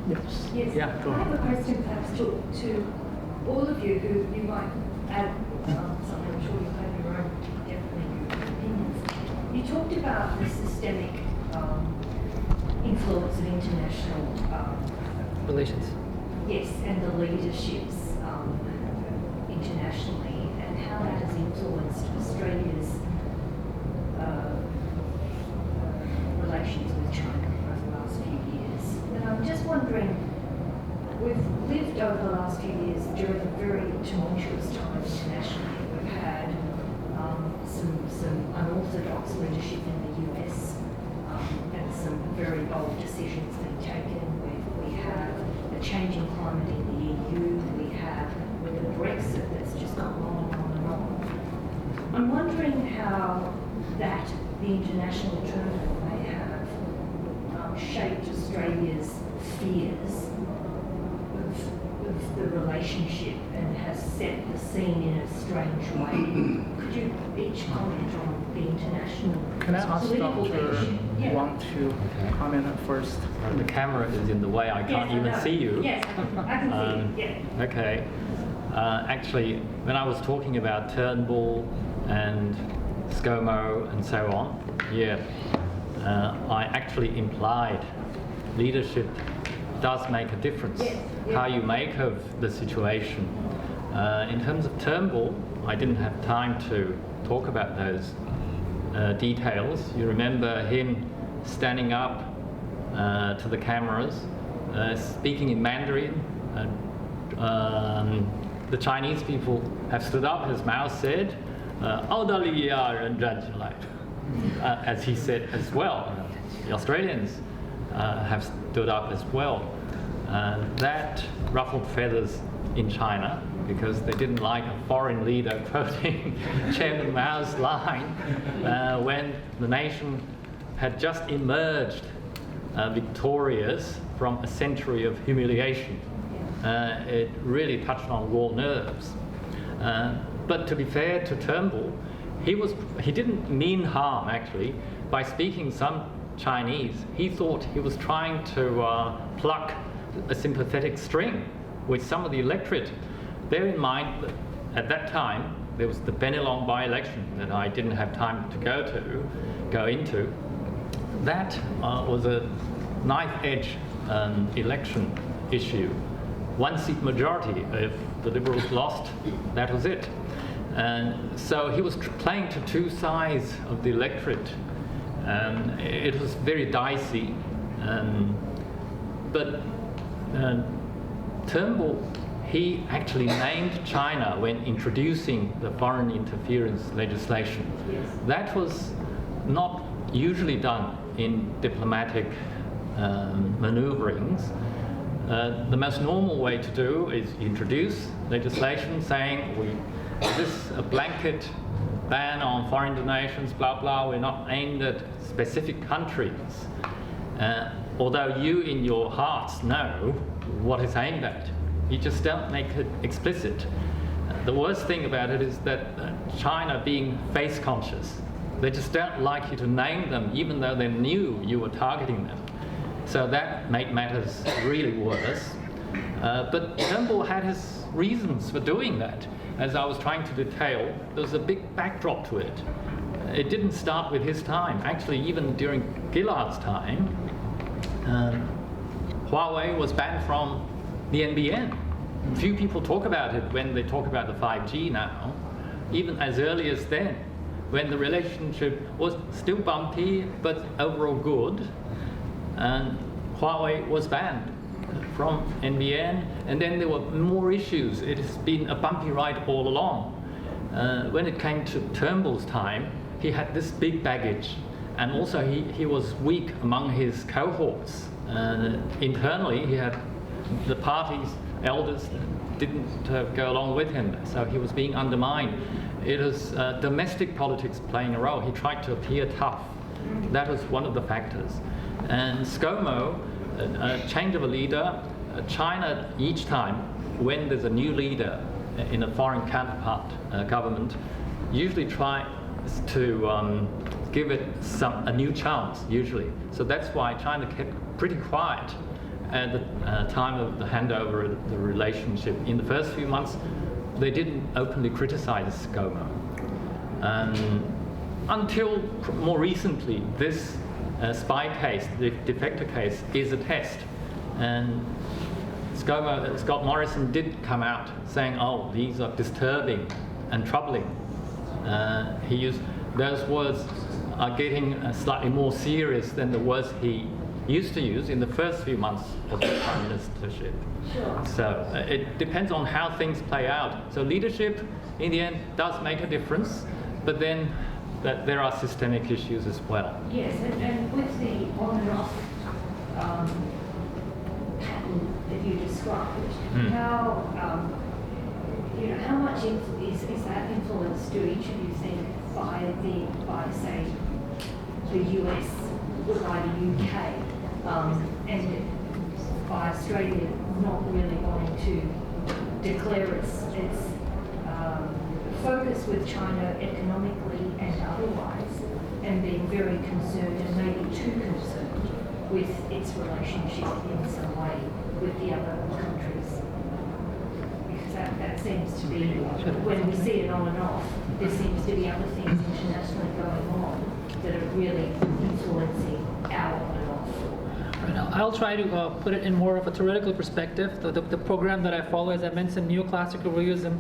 Yes. Yes. Yeah, go I have a ahead. question perhaps to all of you who you might add something. I'm sure you have your own, definitely your opinions. You talked about the systemic influence of international Relations. yes, and the leaderships internationally, and how that has influenced Australia's relations with China over the last few years. And I'm just wondering, we've lived over the last few years during a very tumultuous time internationally. We've had some unorthodox leadership in the US and some very bold decisions being taken. We have a changing climate in the EU. We have with the Brexit that's just gone on and on and on. I'm wondering how that, the international turmoil, may have shaped Australia's fears of the relationship and has set the scene in a strange way. Could you each comment on the international Can I ask political Dr. issue? Yeah. Wang to comment on first? The camera is in the way, I can't Yes, I even know. see you. Yes, I can see you. Yeah. Okay. Actually, when I was talking about Turnbull and ScoMo and so on, I actually implied leadership does make a difference. Yes, yeah. How you make of the situation. In terms of Turnbull, I didn't have time to talk about those details. You remember him standing up to the cameras, speaking in Mandarin. The Chinese people have stood up, his mouth said, as he said as well. The Australians have stood up as well. That ruffled feathers in China because they didn't like a foreign leader quoting Chairman Mao's line when the nation had just emerged victorious from a century of humiliation. It really touched on raw nerves. But to be fair to Turnbull, he didn't mean harm actually by speaking some Chinese. He thought he was trying to pluck a sympathetic string with some of the electorate. Bear in mind that at that time there was the Bennelong by-election that I didn't have time to go into. That was a knife-edge election issue. One-seat majority. If the Liberals lost, that was it. And so he was playing to two sides of the electorate. It was very dicey. But Turnbull, he actually named China when introducing the foreign interference legislation. Yes. That was not usually done in diplomatic maneuverings. The most normal way to do is introduce legislation saying this is a blanket ban on foreign donations, blah blah, we're not aimed at specific countries. Although you in your hearts know what it's aimed at. You just don't make it explicit. The worst thing about it is that China being face conscious, they just don't like you to name them even though they knew you were targeting them. So that made matters really worse. But Turnbull had his reasons for doing that. As I was trying to detail, there was a big backdrop to it. It didn't start with his time. Actually, even during Gillard's time, Huawei was banned from the NBN. Few people talk about it when they talk about the 5G now. Even as early as then, when the relationship was still bumpy but overall good, and Huawei was banned from NBN, and then there were more issues. It has been a bumpy ride all along. When it came to Turnbull's time, he had this big baggage, and also he was weak among his cohorts. Internally, he had the party's elders didn't go along with him, so he was being undermined. It was domestic politics playing a role. He tried to appear tough. That was one of the factors. And ScoMo, change of a leader, China each time when there's a new leader in a foreign counterpart government, usually try to give it a new chance, usually. So that's why China kept pretty quiet at the time of the handover of the relationship. In the first few months, they didn't openly criticize ScoMo. Until more recently, this spy case, the defector case, is a test. And Scott Morrison did come out saying, oh, these are disturbing and troubling. He used, those words are getting slightly more serious than the words he used to use in the first few months of the prime ministership. Sure. So it depends on how things play out. So leadership, in the end, does make a difference, but then there are systemic issues as well. Yes, and with the on and off pattern that you described, how how much is that influence, do each of you think, by say the US, by the UK, and by Australia not really wanting to declare its focus with China economically and otherwise, and being very concerned and maybe too concerned with its relationship in some way with the other countries. Because that seems to be, when we see it on and off, there seems to be other things internationally going on that are really influencing our on and off. I'll try to put it in more of a theoretical perspective. The program that I follow, as I mentioned, neoclassical realism,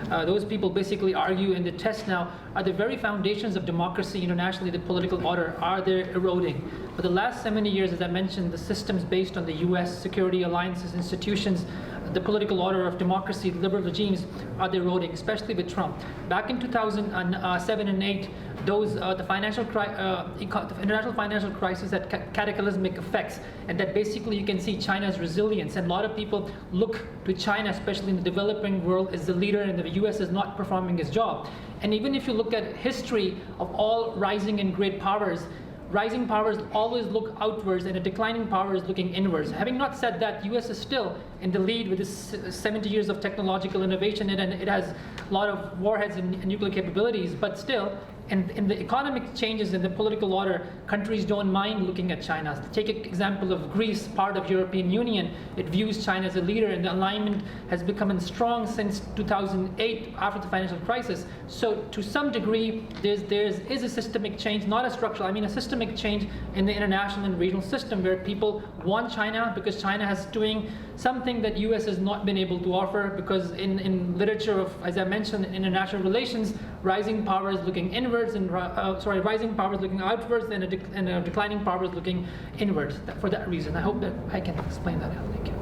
those people basically argue in the test now, are the very foundations of democracy internationally, the political order, are they eroding? For the last 70 years, as I mentioned, the systems based on the US security alliances, institutions, the political order of democracy, liberal regimes, are they eroding, especially with Trump. Back in 2007 and 8, those the international financial crisis had cataclysmic effects, and that basically you can see China's resilience. And a lot of people look to China, especially in the developing world, as the leader, and the US is not performing its job. And even if you look at history of all rising and great powers, rising powers always look outwards, and a declining power is looking inwards. Having not said that, US is still in the lead with its 70 years of technological innovation, and it has a lot of warheads and nuclear capabilities, but still, in the economic changes in the political order, countries don't mind looking at China. Take an example of Greece, part of European Union. It views China as a leader, and the alignment has become strong since 2008 after the financial crisis. So to some degree, there is a systemic change, not a structural, I mean a systemic change in the international and regional system, where people want China because China has doing something that US has not been able to offer, because in literature of, as I mentioned, in international relations, rising powers looking inwards, and rising powers looking outwards, and a declining powers looking inwards. For that reason, I hope that I can explain that out. Thank you.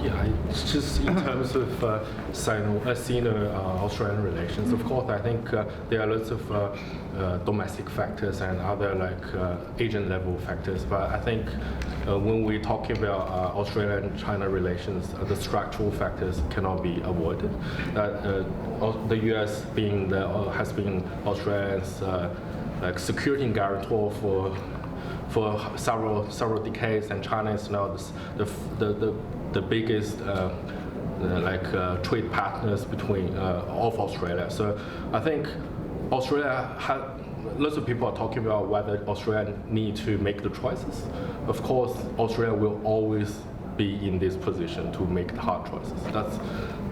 Yeah, it's just in terms of Sino-Australian relations, of course, I think there are lots of domestic factors and other agent level factors, but I think when we're talking about Australia and China relations, the structural factors cannot be avoided. The US has been Australia's security guarantor for several decades, and China is now the biggest trade partners between of Australia. So I think Australia lots of people are talking about whether Australia need to make the choices. Of course, Australia will always be in this position to make the hard choices. That's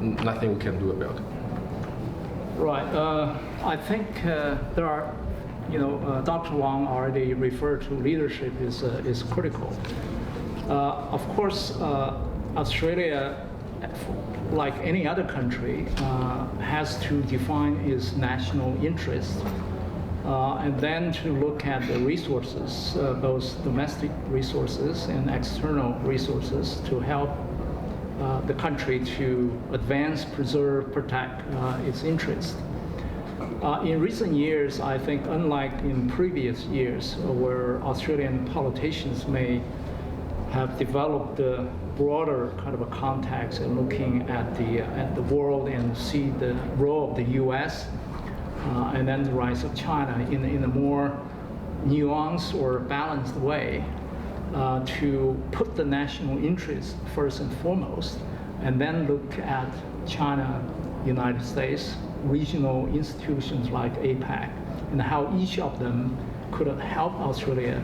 nothing we can do about it. Right. I think there are, Dr. Wang already referred to leadership is critical. Of course, Australia, like any other country, has to define its national interest, and then to look at the resources, both domestic resources and external resources, to help the country to advance, preserve, protect its interest. In recent years, I think, unlike in previous years, where Australian politicians may have developed a broader kind of a context and looking at the world and see the role of the U.S. And then the rise of China in a more nuanced or balanced way, to put the national interest first and foremost, and then look at China, United States, regional institutions like APEC, and how each of them could help Australia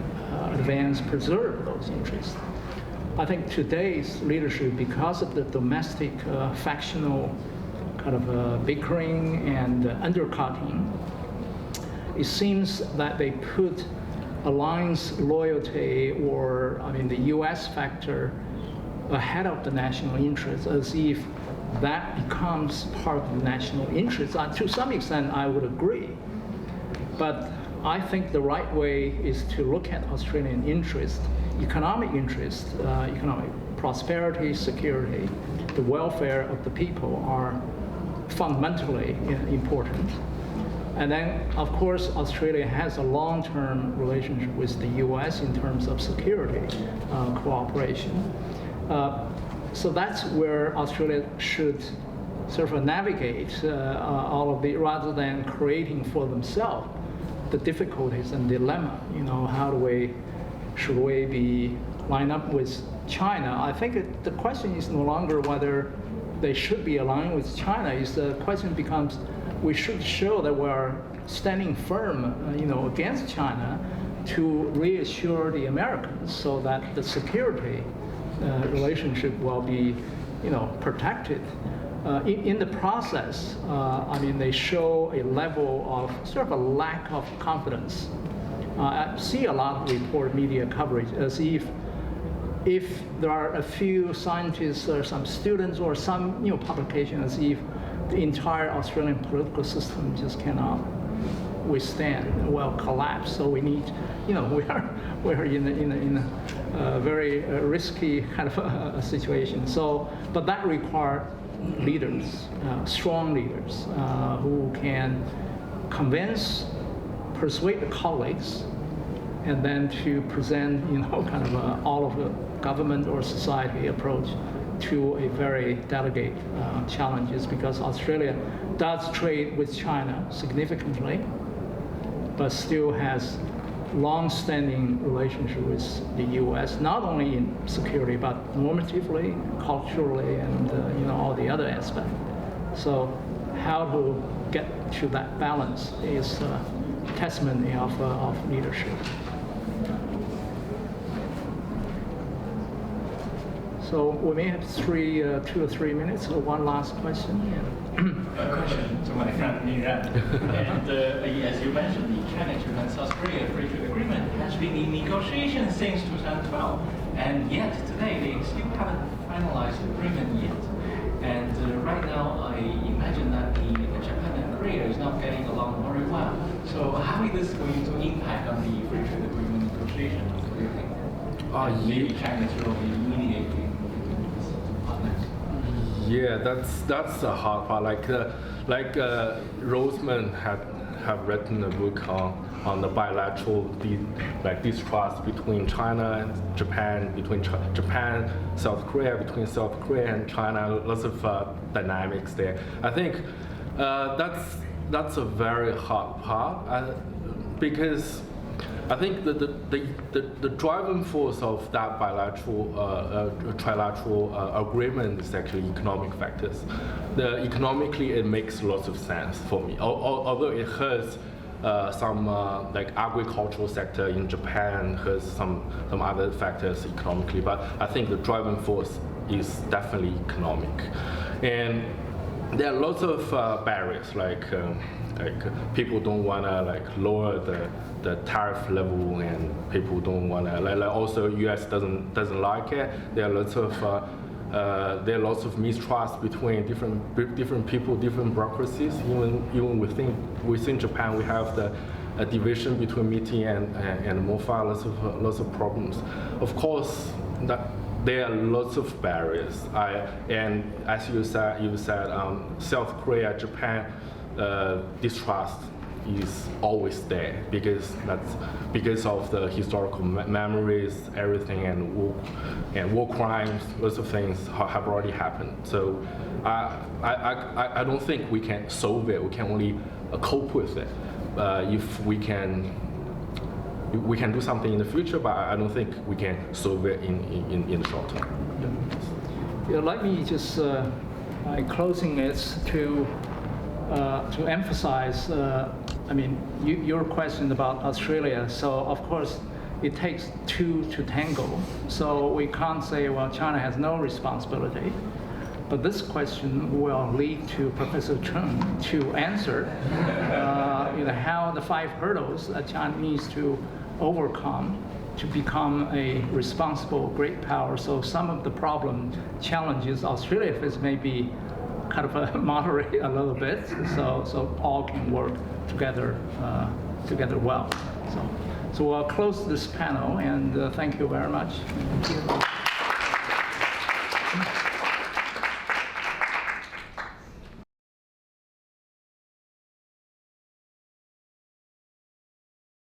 advance, preserve those interests. I think today's leadership, because of the domestic factional kind of bickering and undercutting, it seems that they put alliance loyalty, or the U.S. factor, ahead of the national interest, as if that becomes part of the national interest. To some extent, I would agree. But I think the right way is to look at Australian interest, economic interest, economic prosperity, security, the welfare of the people are fundamentally important. And then, of course, Australia has a long-term relationship with the U.S. in terms of security cooperation. So that's where Australia should sort of navigate all of the, rather than creating for themselves the difficulties and dilemma. Should we be line up with China? I think the question is no longer whether they should be aligned with China. Is the question becomes, we should show that we're standing firm, against China to reassure the Americans so that the security relationship will be, protected. In the process, they show a level of sort of a lack of confidence. I see a lot of report media coverage as if there are a few scientists or some students or some publication, as if the entire Australian political system just cannot withstand, collapse. So we need, we're in a very risky kind of a situation. So, but that requires leaders, strong leaders, who can convince, persuade the colleagues, and then to present, kind of all of the government or society approach to a very delicate challenges, because Australia does trade with China significantly, but still has long-standing relationship with the U.S., not only in security, but normatively, culturally, and all the other aspects. So how to get to that balance is testimony of leadership. So we may have 2 or 3 minutes or one last question. A question to my friend Minran. And as you mentioned, the China-Japan-South Korea Free Trade Agreement has been in negotiation since 2012, and yet today they still haven't finalized the agreement yet. And right now, I imagine that Japan and Korea is not getting along very well. So how is this going to impact on the free trade agreement negotiation? What do you think? Maybe China's role in mediating these partners. Yeah, that's a hard part. Like Roseman have written a book on the bilateral distrust between China and Japan, between Japan, South Korea, between South Korea and China. Lots of dynamics there. I think that's a very hard part because I think the driving force of that bilateral, trilateral agreement is actually economic factors. Economically, it makes lots of sense for me. Although it hurts some agricultural sector in Japan, hurts some other factors economically, but I think the driving force is definitely economic. And there are lots of barriers, like people don't want to lower the tariff level, and people don't want to also U.S. doesn't like it. There are lots of mistrust between different people, different bureaucracies. Even within Japan, we have a division between MITI and MOFA. Lots of problems. Of course, there are lots of barriers. And as you said, South Korea, Japan, distrust is always there because of the historical memories, everything, and war crimes. Lots of things have already happened. So I don't think we can solve it. We can only cope with it. If we can do something in the future, but I don't think we can solve it in the short term. Yeah, let me just closing it to emphasize. Your question about Australia. So of course, it takes two to tango. So we can't say, well, China has no responsibility. But this question will lead to Professor Chen to answer, how the 5 hurdles that China needs to overcome to become a responsible great power. So some of the challenges Australia faces may be kind of moderate a little bit, so all can work together well. So we'll close this panel, and thank you very much. Thank you.